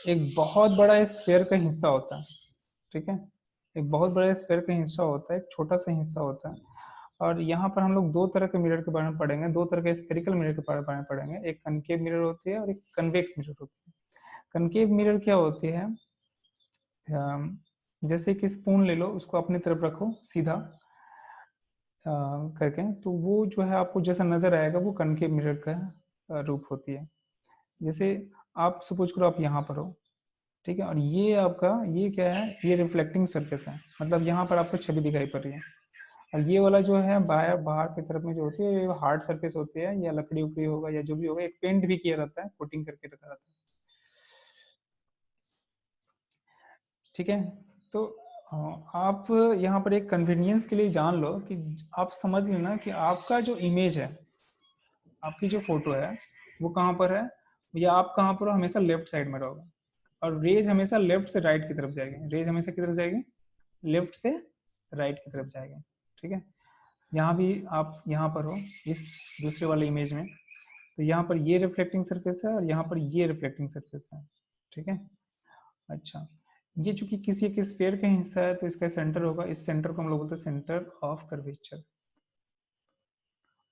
एक बहुत बड़ा स्फेयर का हिस्सा होता है, ठीक है, एक बहुत बड़ा स्फेयर का हिस्सा होता है, एक छोटा सा हिस्सा होता है। और यहाँ पर हम लोग दो तरह के मिरर के बारे में पढ़ेंगे, दो तरह के स्फेरिकल मिरर के बारे में पढ़ेंगे, एक कनकेव मिरर होती है और एक कन्वेक्स मिरर होती है। कनकेव मिरर क्या होती है, जैसे कि स्पून ले लो, उसको अपनी तरफ रखो सीधा करके, तो वो जो है आपको जैसा नजर आएगा वो कनकेव मिरर का रूप होती है। जैसे आप सपोज करो आप यहाँ पर हो, ठीक है, और ये आपका ये क्या है, ये रिफ्लेक्टिंग सरफेस है, मतलब यहाँ पर आपको छवि दिखाई पड़ रही है। और ये वाला जो है बाहर बाहर की तरफ में जो होती है ये हार्ड सरफेस होती है, या लकड़ी उकड़ी होगा या जो भी होगा, एक पेंट भी किया रहता है, कोटिंग करके रखा रहता है, ठीक है। तो आप यहाँ पर एक कन्वीनियंस के लिए जान लो कि आप समझ लेना कि आपका जो इमेज है, आपकी जो फोटो है वो कहाँ पर है, या आप कहाँ पर हो, हमेशा लेफ्ट साइड में रहोगे, और रेज हमेशा लेफ्ट से राइट की तरफ जाएगी, रेज हमेशा किधर जाएगी, लेफ्ट से राइट की तरफ जाएगी, ठीक है। यहाँ भी आप यहाँ पर हो इस दूसरे वाले इमेज में, तो यहाँ पर ये रिफ्लेक्टिंग सरफेस है और यहाँ पर ये रिफ्लेक्टिंग सरफेस है, ठीक है। अच्छा, ये चूंकि किसी एक स्फीयर का हिस्सा है तो इसका सेंटर होगा, इस सेंटर को हम लोग बोलते हैं सेंटर ऑफ कर्वेचर।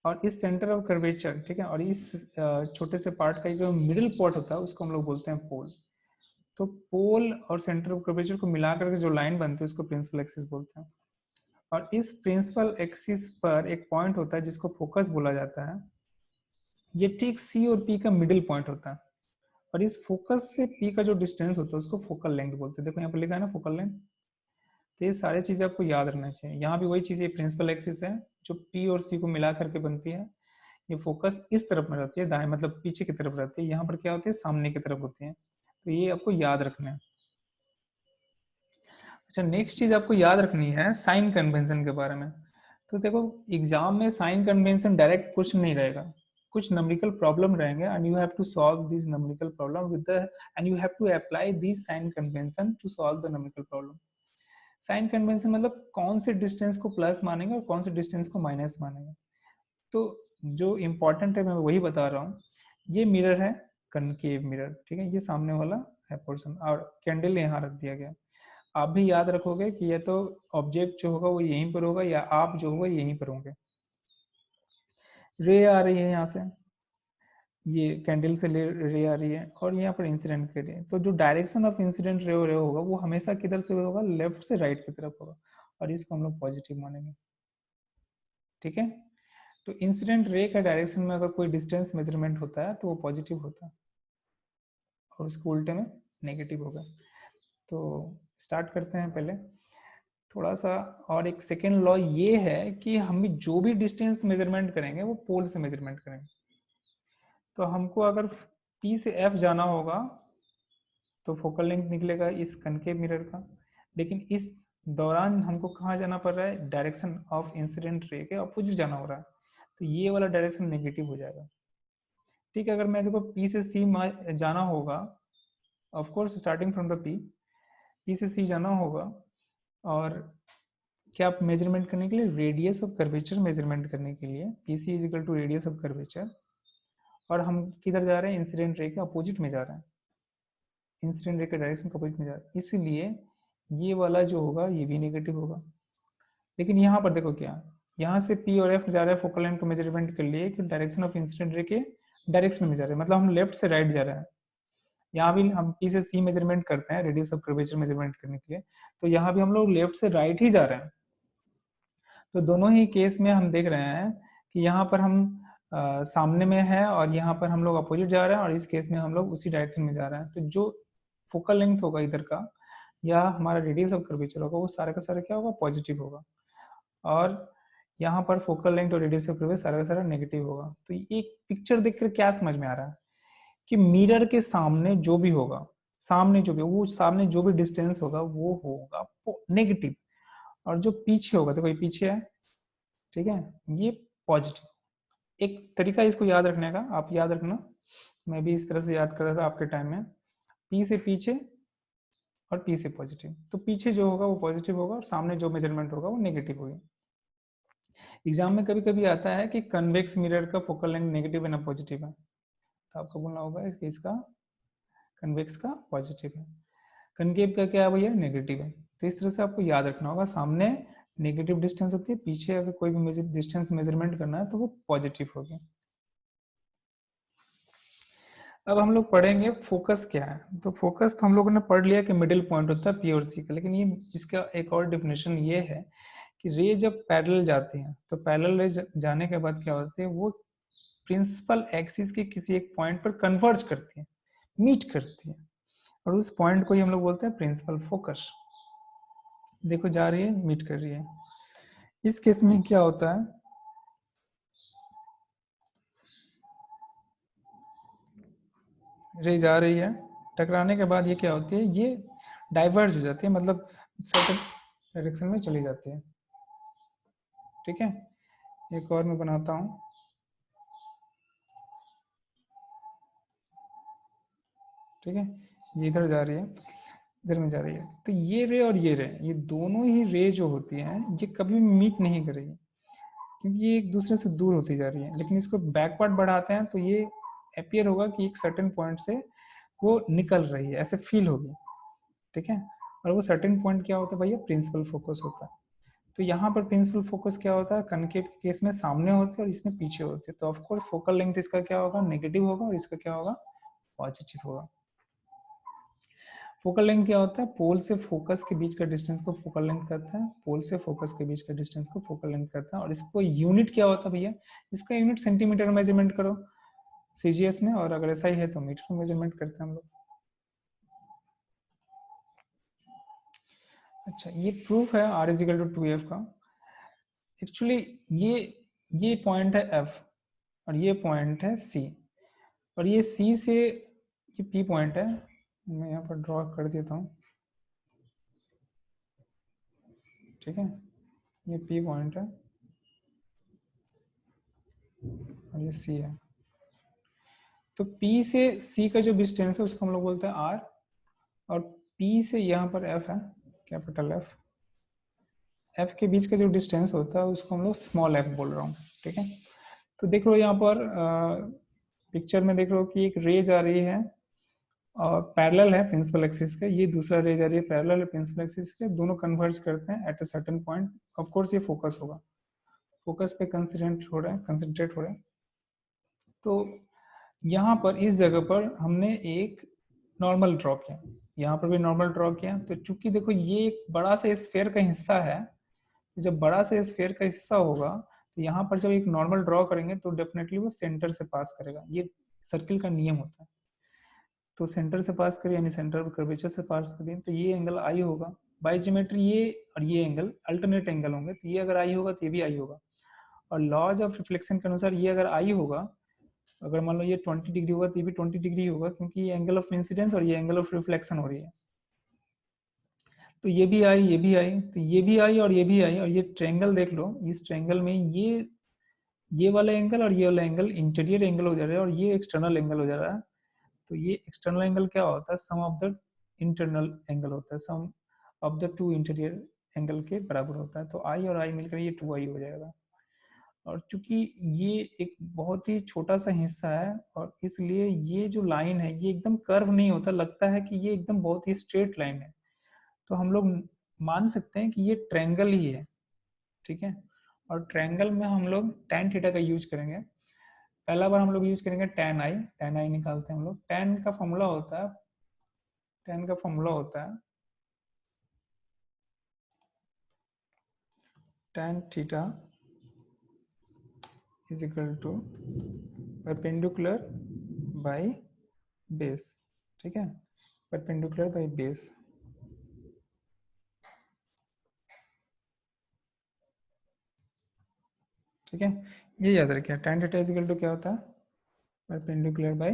और इस सेंटर ऑफ कर्वेचर, ठीक है, और इस छोटे से पार्ट का जो मिडिल पॉइंट होता है उसको हम लोग बोलते हैं पोल। तो पोल और सेंटर ऑफ कर्वेचर को मिलाकर के जो लाइन बनती है उसको प्रिंसिपल एक्सिस बोलते हैं। और इस प्रिंसिपल एक्सिस पर एक पॉइंट होता है जिसको फोकस बोला जाता है, ये ठीक सी और पी का मिडिल पॉइंट होता है। और इस फोकस से पी का जो डिस्टेंस होता है उसको फोकल लेंथ बोलते हैं। देखो यहाँ पर लिखा है ना फोकल लेंथ। तो ये सारी चीजें आपको याद रखना चाहिए। यहाँ भी वही चीज, ये प्रिंसिपल एक्सिस है जो पी और सी को मिला करके बनती है। ये फोकस इस तरफ में रहती है, दाएं मतलब पीछे की तरफ रहती है, यहाँ पर क्या होती है, सामने की तरफ होती है। तो ये आपको याद रखना है। अच्छा, नेक्स्ट चीज आपको याद रखनी है साइन कन्वेंशन के बारे में। तो देखो एग्जाम में साइन कन्वेंशन डायरेक्ट क्वेश्चन नहीं रहेगा, कुछ न्यूमेरिकल प्रॉब्लम रहेंगे, and you have to solve this numerical problem with the and you have to apply this sign convention to solve the numerical problem. Sign convention मतलब कौन से डिस्टेंस को प्लस मानेंगे और कौन से डिस्टेंस को माइनस मानेंगे। तो जो इम्पोर्टेंट है मैं वही बता रहा हूँ। ये मिरर है, कनकेव मिरर, ठीक है, ये सामने वाला है पोर्शन, और कैंडल यहाँ रख दिया गया। आप भी याद रखोगे कि ये तो ऑब्जेक्ट जो होगा वो यहीं पर होगा, या आप जो होगा यहीं पर होंगे। रे आ रही है यहाँ से, ये कैंडल से रे आ रही है, और यहाँ पर इंसिडेंट के रे, तो जो डायरेक्शन ऑफ इंसिडेंट रे होगा वो हमेशा किधर से होगा, लेफ्ट से राइट की तरफ होगा, और इसको हम लोग पॉजिटिव मानेंगे, ठीक है। तो इंसिडेंट रे का डायरेक्शन में अगर कोई डिस्टेंस मेजरमेंट होता है तो वो पॉजिटिव होता है, और उसको उल्टे में नेगेटिव होगा। तो स्टार्ट करते हैं पहले थोड़ा सा। और एक सेकेंड लॉ ये है कि हम जो भी डिस्टेंस मेजरमेंट करेंगे वो पोल से मेजरमेंट करेंगे। तो हमको अगर P से F जाना होगा तो फोकल लेंथ निकलेगा इस कनकेव मिरर का, लेकिन इस दौरान हमको कहाँ जाना पड़ रहा है, डायरेक्शन ऑफ इंसिडेंट रे के अपोजिट जाना हो रहा है, तो ये वाला डायरेक्शन नेगेटिव हो जाएगा। ठीक है, अगर मैं देखो पी से सी जाना होगा, of course starting from the P से सी जाना होगा, और क्या मेजरमेंट करने के लिए, रेडियस ऑफ कर्वेचर मेजरमेंट करने के लिए, P C is equal to radius of curvature, और हम किधर जा रहे हैं, इंसिडेंट रे के अपोजिट में जा रहे हैं, इंसिडेंट रे के डायरेक्शन के अपोजिट में जा रहे हैं, इसलिए ये वाला जो होगा ये भी नेगेटिव होगा। लेकिन यहाँ पर देखो क्या, यहाँ से पी और एफ जा रहे हैं फोकल लेंथ को मेजरमेंट के लिए कि डायरेक्शन ऑफ इंसिडेंट रे के डायरेक्शन में जा रहे हैं, मतलब हम लेफ्ट से राइट जा रहे हैं। यहाँ भी हम पी से सी मेजरमेंट करते हैं रेडियस ऑफ कर्वेचर मेजरमेंट करने के लिए, तो यहाँ भी हम लोग लेफ्ट से राइट ही जा रहे हैं। तो दोनों ही केस में हम देख रहे हैं कि यहाँ पर हम सामने में है और यहाँ पर हम लोग अपोजिट जा रहे हैं, और इस केस में हम लोग उसी डायरेक्शन में जा रहे हैं। तो जो फोकल लेंथ होगा इधर का या हमारा रेडियस ऑफ कर्वेचर होगा वो सारा का सारा क्या होगा, पॉजिटिव होगा, और यहाँ पर फोकल लेंथ और रेडियस ऑफ कर्वेचर सारा का सारा नेगेटिव होगा। तो एक पिक्चर देखकर क्या समझ में आ रहा है कि मिरर के सामने जो भी होगा, सामने जो भी वो सामने जो भी डिस्टेंस होगा वो होगा नेगेटिव, और जो पीछे होगा, तो कोई पीछे है, ठीक है, ये पॉजिटिव। एक तरीका इसको याद रखने का, आप याद रखना, मैं भी इस तरह से याद कर रहा था आपके टाइम में, पी से पीछे और पी से पॉजिटिव, तो पीछे जो होगा वो पॉजिटिव होगा और सामने जो मेजरमेंट होगा वो नेगेटिव होगा। एग्जाम में कभी कभी आता है कि कन्वेक्स मिरर का फोकल लेंथ नेगेटिव है ना पॉजिटिव है, तो आपको बोलना होगा इसका कन्वेक्स का पॉजिटिव है, कनकेव का क्या है भैया, नेगेटिव है। तो इस तरह से आपको याद रखना होगा, सामने नेगेटिव डिस्टेंस होती है, पीछे अगर कोई भी डिस्टेंस मेजरमेंट करना है तो वो पॉजिटिव होगी। अब हम लोग पढ़ेंगे फोकस क्या है। तो फोकस तो हम लोगों ने पढ़ लिया कि मिडिल पॉइंट होता है पी और सी का, लेकिन ये इसका एक और डेफिनेशन ये है कि रे जब पैरेलल जाती हैं तो पैरेलल रे जाने के बाद क्या होती है, वो प्रिंसिपल एक्सिस के किसी एक पॉइंट पर कन्वर्ज करती है, मीट करती है, और उस पॉइंट को ही हम लोग बोलते हैं प्रिंसिपल फोकस। देखो जा रही है, मीट कर रही है। इस केस में क्या होता है, रे जा रही है, टकराने के बाद ये क्या होती है, ये डाइवर्ज हो जाती है, मतलब सर्टेन डायरेक्शन में चली जाती है। ठीक है, एक और मैं बनाता हूँ, ठीक है, ये इधर जा रही है, इधर में जा रही है, तो ये रे और ये दोनों ही रे जो होती हैं ये कभी भी मीट नहीं करेगी, क्योंकि ये एक दूसरे से दूर होती जा रही है। लेकिन इसको बैकवर्ड बढ़ाते हैं तो ये अपियर होगा कि एक सर्टेन पॉइंट से वो निकल रही है, ऐसे फील होगी, ठीक है। और वो सर्टेन पॉइंट क्या होता है भैया, प्रिंसिपल फोकस होता है। तो यहाँ पर प्रिंसिपल फोकस क्या होता है, कनकेव के केस में सामने होते हैं और इसमें पीछे होते हैं, तो ऑफकोर्स फोकल लेंथ इसका क्या होगा, नेगेटिव होगा, और इसका क्या होगा, पॉजिटिव होगा। फोकल लेंथ क्या होता है, पोल से फोकस के बीच का डिस्टेंस को फोकल लेंथ कहता है, पोल से फोकस के बीच का डिस्टेंस को फोकल लेंथ कहता है। और इसको यूनिट क्या होता है भैया, इसका यूनिट सेंटीमीटर मेजरमेंट करो सीजीएस में, और अगर ऐसा ही है तो मीटर में मेजरमेंट करते हैं हम लोग। अच्छा, ये प्रूफ है r is equal to 2f का। एक्चुअली ये पॉइंट है f और ये पॉइंट है c, और ये c से ये p पॉइंट है, मैं यहाँ पर ड्रॉ कर देता हूँ, ठीक है, ये p पॉइंट है और ये c है। तो p से c का जो डिस्टेंस है उसको हम लोग बोलते हैं r, और p से यहाँ पर f है, कैपिटल f के बीच का जो डिस्टेंस होता है उसको हम लोग स्मॉल f बोल रहा हूँ, ठीक है। तो देख लो यहाँ पर पिक्चर में देख लो कि एक रे जा रही है और पैरेलल है प्रिंसिपल एक्सिस के, ये दूसरा रे जा रही है पैरेलल है प्रिंसिपल एक्सिस के, दोनों कन्वर्ज करते हैं at a certain point. Of course ये फोकस होगा, फोकस पे कंसंट्रेट हो रहे हैं। तो यहाँ पर इस जगह पर हमने एक नॉर्मल ड्रॉ किया, यहाँ पर भी नॉर्मल ड्रॉ किया। तो चूंकि देखो ये एक बड़ा सा स्फीयर का हिस्सा है, जब बड़ा सा स्फीयर का हिस्सा होगा तो यहाँ पर जब एक नॉर्मल ड्रॉ करेंगे तो डेफिनेटली वो सेंटर से पास करेगा, ये सर्किल का नियम होता है। तो सेंटर से पास करिए यानी सेंटर ऑफ कर्वेचर से पास करिए, तो ये एंगल आई होगा। बाई ज्योमेट्री ये और ये एंगल अल्टरनेट एंगल होंगे, तो ये अगर आई होगा तो ये भी आई होगा। और लॉज ऑफ रिफ्लेक्शन के अनुसार ये अगर आई होगा, अगर मान लो ये 20 डिग्री होगा तो ये भी 20 डिग्री होगा, क्योंकि ये एंगल ऑफ इंसिडेंस और ये एंगल ऑफ रिफ्लेक्शन हो रही है। तो ये भी आई, ये भी आई, तो ये भी आई और ये भी आई, और ये ट्रायंगल देख लो, इस ट्रायंगल में ये वाला एंगल और ये वाला एंगल इंटीरियर एंगल हो जा रहा है और ये एक्सटर्नल एंगल हो जा रहा है। तो ये एक्सटर्नल एंगल क्या होता है? Sum of the internal angle होता है, sum of the two interior angle के बराबर होता है। तो आई और आई मिलकर ये 2i हो जाएगा। और चूंकि ये एक बहुत ही छोटा सा हिस्सा है और इसलिए ये जो लाइन है ये एकदम कर्व नहीं होता, लगता है कि ये एकदम बहुत ही स्ट्रेट लाइन है। तो हम लोग मान सकते हैं कि ये ट्रायंगल ही है, ठीक है। और ट्रायंगल में हम लोग tan थीटा का यूज करेंगे। पहला बार हम लोग यूज करेंगे tan i निकालते हैं हम लोग। tan का फॉर्मूला होता है tan theta is equal to perpendicular by base, ठीक है, परपेंडिकुलर बाय बेस। ठीक है, ये याद रखिए, tan theta is equal to क्या होता है? परपेंडिकुलर बाय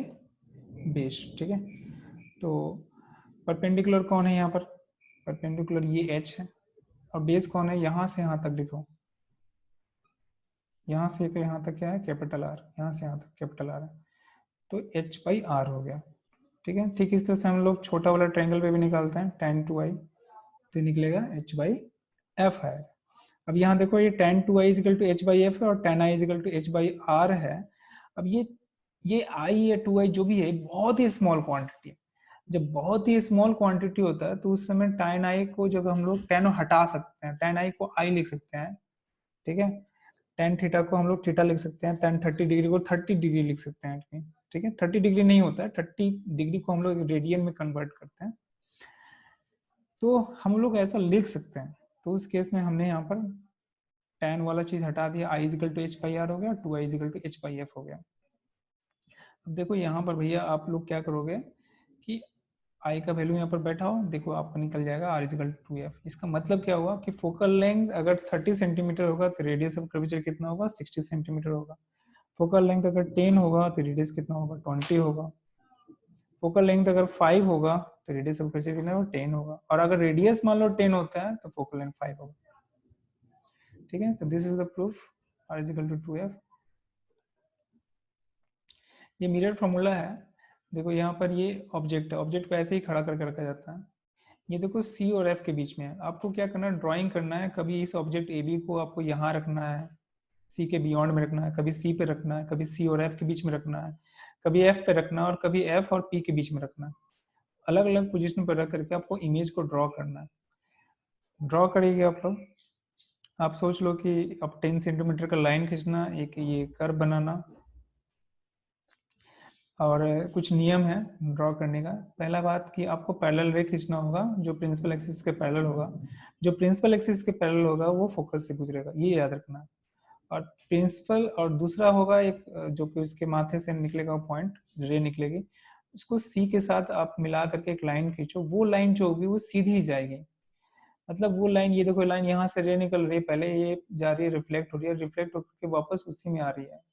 बेस, ठीक है। तो परपेंडिकुलर कौन है यहाँ पर? परपेंडिकुलर ये h है, और बेस कौन है? यहाँ से यहाँ तक लिखो, यहाँ से यहाँ तक क्या है? कैपिटल R, यहाँ से यहाँ तक कैपिटल R है, तो h बाई आर हो गया, ठीक है। ठीक इस तरह से हम लोग छोटा वाला ट्रायंगल पे भी निकालते हैं, tan 2i, तो निकलेगा h बाई एफ है। अब यहाँ देखो, ये tan 2i equal to h by F है और tan i equal to h by R है। अब ये i या 2i जो भी है बहुत ही स्मॉल क्वांटिटी है। जब बहुत ही स्मॉल क्वांटिटी होता है तो उस समय tan i को जब हम लोग tan हटा सकते हैं, tan i को i लिख सकते हैं, ठीक है। tan थीटा को हम लोग थीटा लिख सकते हैं, tan 30 डिग्री को 30 डिग्री लिख सकते हैं, ठीक है। 30 डिग्री नहीं होता है, 30 डिग्री को हम लोग रेडियन में कन्वर्ट करते हैं, तो हम लोग ऐसा लिख सकते हैं। तो उस केस में हमने यहाँ पर tan वाला चीज हटा दिया, i equal to H by R हो गया, 2i equal to H by F हो गया। अब देखो यहाँ पर भैया आप लोग क्या करोगे कि i का वैल्यू यहाँ पर बैठा हो, देखो आपको निकल जाएगा r इजिकल टू 2f। इसका मतलब क्या हुआ कि फोकल लेंथ अगर 30 सेंटीमीटर होगा तो रेडियस ऑफ कर्वेचर कितना होगा? 60 सेंटीमीटर होगा। फोकल लेंथ अगर 10 होगा तो रेडियस कितना होगा? 20 होगा। फोकल लेंथ अगर 5 होगा तो रेडियस ऑफ कर्वेचर कितना होगा? 10 होगा। और अगर रेडियस मान लो 10 होता है तो फोकल लेंथ 5 होगा, ठीक है। तो this is the proof, r equal to 2f। ये मिरर फॉर्मूला है। देखो यहाँ पर ये ऑब्जेक्ट है, ऑब्जेक्ट को ऐसे ही खड़ा करके रखा जाता है। ये देखो सी और एफ के बीच में है, आपको क्या करना है? ड्राइंग करना है। कभी इस ऑब्जेक्ट ए बी को आपको यहाँ रखना है, सी के बियॉन्ड में रखना है, कभी सी पे रखना है, कभी सी और एफ के बीच में रखना है, कभी एफ पे रखना है और कभी एफ और पी के बीच में रखना है। अलग अलग पोजीशन पर रख करके आपको इमेज को ड्रॉ करना है। ड्रॉ करिएगा आप लोग। आप सोच लो कि अब 10 सेंटीमीटर का लाइन खींचना, एक ये कर्व बनाना, और कुछ नियम है ड्रॉ करने का। पहला बात कि आपको पैरेलल रे खींचना होगा जो प्रिंसिपल एक्सिस के पैरेलल होगा। जो प्रिंसिपल एक्सिस के पैरेलल होगा वो फोकस से गुजरेगा, ये याद रखना है। और प्रिंसिपल, और दूसरा होगा एक जो कि उसके माथे से निकलेगा पॉइंट, रे निकलेगी, उसको सी के साथ आप मिला करके एक लाइन खींचो। वो लाइन जो होगी वो सीधी जाएगी, मतलब वो लाइन, ये देखो लाइन यहाँ से रे निकल रही है, पहले ये जा रही है, रिफ्लेक्ट हो रही है, रिफ्लेक्ट होकर के वापस उसी में आ रही है।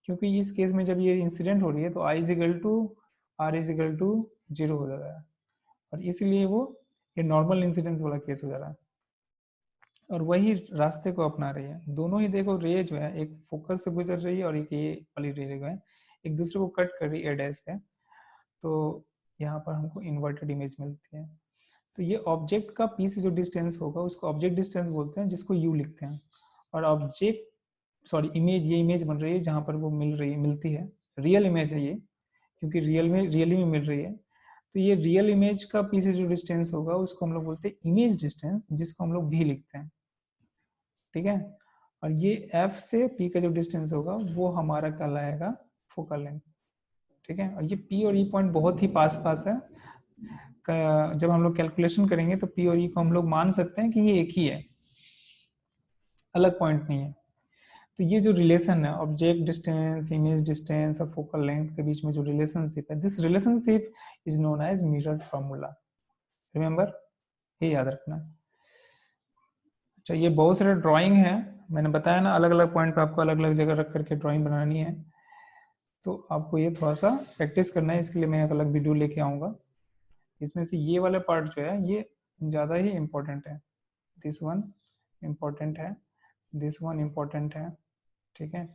क्योंकि इस केस में जब ये इंसिडेंट हो रही है तो I equal to R equal to 0 हो जा रहा है, और इसलिए वो ये नॉर्मल इंसिडेंस वाला केस हो जा रहा है, और वही रास्ते को अपना रही है। दोनों ही देखो रे जो है, एक फोकस से गुजर रही है और एक ये वाली रे जो है एक दूसरे को कट कर रही है डैश पे। तो यहाँ पर हमको इन्वर्टेड इमेज मिलती है। तो ये ऑब्जेक्ट का पी से जो डिस्टेंस होगा उसको ऑब्जेक्ट डिस्टेंस बोलते हैं, जिसको यू लिखते हैं। और ऑब्जेक्ट, सॉरी इमेज, ये इमेज बन रही है जहां पर वो मिलती है, रियल इमेज है ये, क्योंकि रियली में मिल रही है। तो ये रियल इमेज का पी से जो डिस्टेंस होगा उसको हम लोग बोलते हैं इमेज डिस्टेंस, जिसको हम लोग भी लिखते हैं, ठीक है। और ये एफ से पी का जो डिस्टेंस होगा वो हमारा कहलाएगा फोकल लेंथ, ठीक है। और ये पी और ई पॉइंट बहुत ही पास पास है। जब हम लोग कैलकुलेशन करेंगे तो पी और ई को हम लोग मान सकते हैं कि ये एक ही है, अलग पॉइंट नहीं है। तो ये जो रिलेशन है ऑब्जेक्ट डिस्टेंस, इमेज डिस्टेंस और फोकल लेंथ के बीच में जो रिलेशनशिप है, this relationship is known as mirror formula. Remember, ये याद रखना। अच्छा, ये बहुत सारे ड्राइंग है, मैंने बताया ना अलग अलग पॉइंट पे आपको अलग अलग जगह रख करके ड्राइंग बनानी है, तो आपको ये थोड़ा सा प्रैक्टिस करना है। इसके लिए मैं एक अलग वीडियो लेके आऊंगा। इसमें से ये वाला पार्ट जो है ये ज़्यादा ही इम्पोर्टेंट है, दिस वन इम्पोर्टेंट है, दिस वन इम्पोर्टेंट है, ठीक है,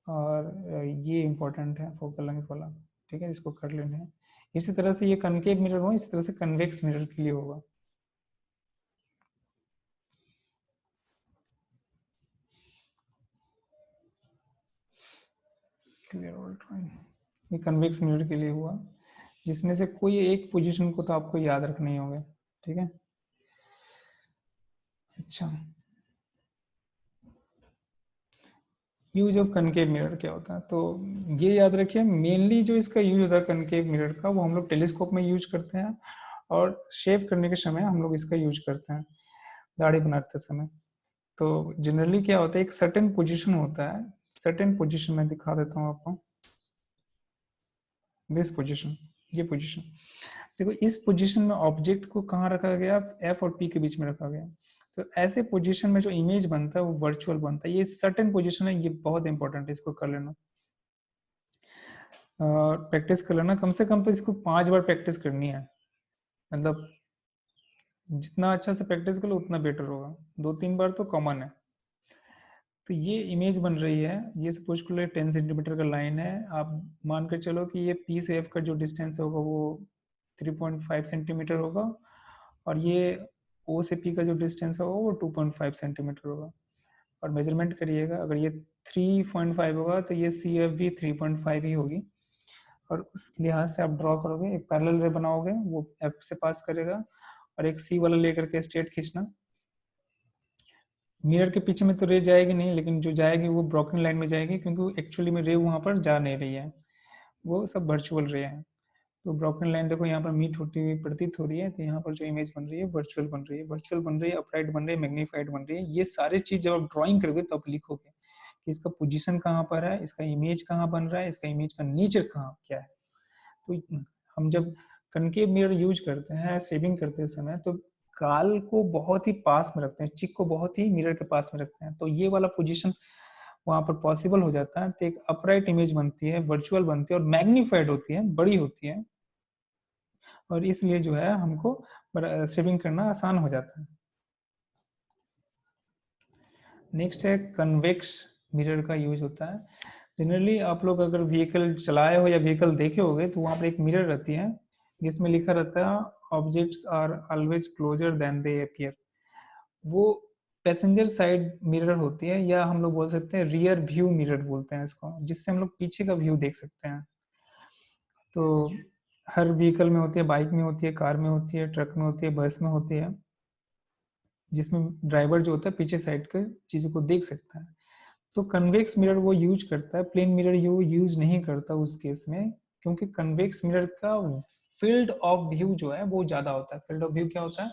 और ये इम्पोर्टेंट है फोकल लेंथ वाला, ठीक है, इसको कर लेना है। इसी तरह से ये कनकेव मिरर हो, इसी तरह से कन्वेक्स मिरर के लिए होगा। ये कन्वेक्स मिरर के लिए हुआ, जिसमें से कोई एक पोजीशन को तो आपको याद रखना ही होगा, ठीक है। अच्छा, यूज ऑफ कनकेव मिरर क्या होता है, तो ये याद रखिए मेनली जो इसका यूज होता है कनकेव मिरर का, वो हम लोग टेलीस्कोप में यूज करते हैं, और शेव करने के समय हम लोग इसका यूज करते हैं, दाढ़ी बनाते समय। तो जनरली क्या होता है, एक सर्टेन पोजीशन होता है, सर्टेन पोजीशन में दिखा देता हूँ आपको, दिस पोजीशन, ये पोजीशन देखो, इस पोजीशन में ऑब्जेक्ट को कहाँ रखा गया, एफ और पी के बीच में रखा गया। तो ऐसे पोजीशन में जो इमेज बनता है वो वर्चुअल बनता है, ये सर्टेन पोजीशन है, ये बहुत इंपॉर्टेंट है, इसको कर लेना, प्रैक्टिस कर लेना, कम से कम तो इसको 5 बार प्रैक्टिस करनी है, मतलब जितना अच्छा से प्रैक्टिस करो उतना बेटर होगा, 2-3 बार तो कॉमन है। तो ये इमेज बन रही है, ये सपोज कर लो 10 सेंटीमीटर का लाइन है, आप मान कर चलो कि ये पी से एफ का जो डिस्टेंस होगा वो 3.5 सेंटीमीटर होगा, और ये ओ से पी का जो डिस्टेंस होगा वो 2.5 सेंटीमीटर होगा, और मेजरमेंट करिएगा, अगर ये 3.5 होगा तो ये सी एफ भी 3.5 ही होगी, और उस लिहाज से आप ड्रॉ करोगे, एक पैरेलल रे बनाओगे, वो एफ से पास करेगा, और एक सी वाला लेकर के स्ट्रेट खींचना, मिरर के पीछे में तो रे जाएगी नहीं, लेकिन जो जाएगी वो ब्रोकन लाइन में जाएगी, क्योंकि एक्चुअली में रे वहां पर जा नहीं रही है, वो सब वर्चुअल रे है। तो ब्रोकन लाइन देखो यहाँ पर मीट होती हुई प्रतीत हो रही है, तो यहाँ पर जो इमेज बन रही है वर्चुअल बन रही है, वर्चुअल बन रही है, अपराइट बन रही है, मैग्नीफाइड बन रही है। ये सारी चीज जब आप ड्राइंग करोगे तब लिखोगे कि इसका पोजीशन कहाँ पर है, इसका इमेज कहाँ बन रहा है, इसका इमेज का नेचर कहाँ क्या है। तो हम जब कनकेव मिरर यूज करते हैं शेविंग करते समय, तो गाल को बहुत ही पास में रखते हैं, चिक को बहुत ही मिरर के पास में रखते हैं, तो ये वाला पोजीशन वहां पर पॉसिबल हो जाता है, तो एक अपराइट इमेज बनती है, वर्चुअल बनती है, और मैग्नीफाइड होती है, बड़ी होती है, और इसलिए जो है हमको शेविंग करना आसान हो जाता है। नेक्स्ट है कन्वेक्स मिरर का यूज होता है। जनरली आप लोग अगर व्हीकल चलाए हो या व्हीकल देखे होगे तो वहां पर एक मिरर रहती है जिसमें लिखा रहता है objects are always closer than they appear. वो पैसेंजर साइड मिरर होती है, या हम लोग बोल सकते हैं रियर व्यू मिरर बोलते हैं इसको, जिससे हम लोग पीछे का व्यू देख सकते हैं। तो हर व्हीकल में होती है, बाइक में होती है, कार में होती है, ट्रक में होती है, बस में होती है, जिसमें ड्राइवर जो होता है पीछे साइड के चीजों को देख सकता है। तो कन्वेक्स मिरर वो यूज करता है, प्लेन मिरर यू यूज नहीं करता उस केस में, क्योंकि कन्वेक्स मिरर का फील्ड ऑफ व्यू जो है वो ज्यादा होता है। फील्ड ऑफ व्यू क्या होता है,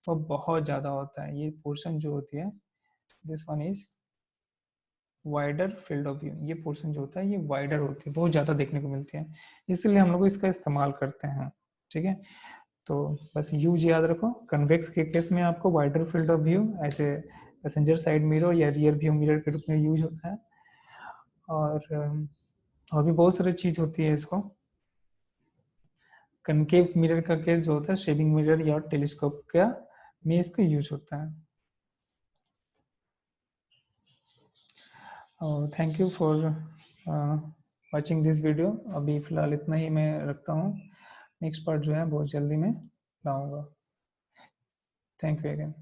वो बहुत ज्यादा होता है। ये पोर्शन जो होती है, this one is wider field of view, ये पोर्शन जो होता है ये वाइडर होती है, बहुत ज्यादा देखने को मिलती है, इसलिए हम लोग इसका इस्तेमाल करते हैं, ठीक है। तो बस यूज याद रखो, कन्वेक्स के केस में आपको वाइडर फील्ड ऑफ व्यू ऐसे पैसेंजर साइड मिरर या रियर व्यू मिरर के रूप में यूज होता है। और भी बहुत सारी चीज होती है इसको। कनकेव मिरर का केस जो होता है शेविंग मिरर या टेलीस्कोप का में इसका यूज होता है। Thank you for watching this video. अभी फिलहाल इतना ही मैं रखता हूँ, नेक्स्ट पार्ट जो है बहुत जल्दी मैं लाऊंगा। Thank you again.